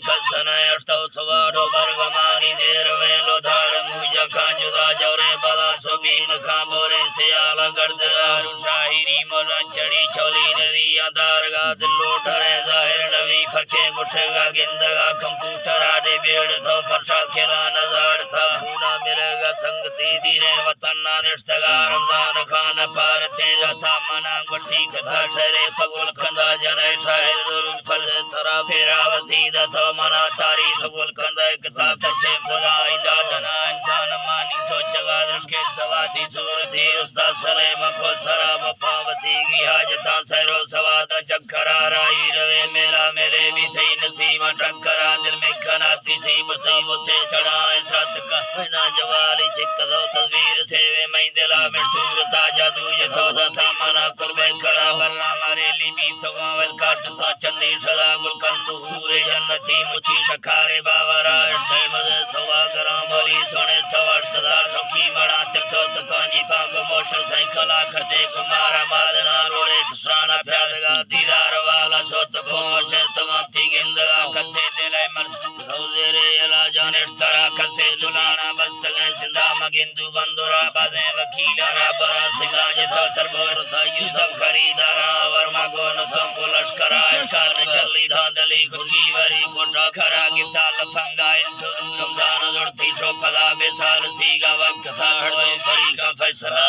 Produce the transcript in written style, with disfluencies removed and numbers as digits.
खसना अष्टौ सवारो बरगमानी देर वेलो धार मुझा खांजुदा जौरे बला सुबीम खामोरे सियाला गर्दरारू शाहिरी मोला चढ़ी चौली नदी आधार गाद लोटरे जाहिर नवी फरके गुशगा गिंदगा कंप्यूटर आडे बेड़ तो फरशा खिला नजार था पूना मिलेगा संगति दीरे वतन रिश्तेगा रमजान खान पार तेजा था मना गुट्टी कथा शरे पगुल कंदा जने शाहिद दुरुद फल तरा फेरावती दतो मना तारी सगुल कंदा कथा सच्चे खुदा इदा जना इंसान मानी सोचगा रखे सवादी सूरती उस्ताद सलेम को सराब पावती की हाजता सरो सवादा चक्करा राई रवे मेला मेरे भी थई नसीब टक्करा दिल में कनाती सी मुते मुते चढ़ा इसरत का ना जवाली चिक्कदो तस्वीर सेवे मैं दिला में सूरता जादू ये तो था मना कुर्बे खड़ा बल्ला मारे लिबी तो गावल काटता चंदी सदा गुल कंदू पूरे जन्नती मुची शखारे बावरा इष्टे मजे सवा गराम बोली सोने तवष्टदा सखी बड़ा तिरसो तकांजी पाक मोटरसाइकिल खसे कुमारा मादना लोड़े खुशाना प्यादगा दीदार वाला सोत पोशे तमाती गिंदगा खसे दिले मर रोजेरे अला जाने तरा खसे चुनाना बस्तगे सिंधा मगिंदु बंदुरा बाजे वकीला बरा सिंगा जिता सरबोर था यूसुफ खरीदारा वर्मा गोन तो पुलस्करा काल चली धांधली खुदी वरी कोटा खरा गिता लफंगा इंटू रमजान लड़ती शो पला बेसाल सीगा वक्त था हड़ोए फरी का फैसला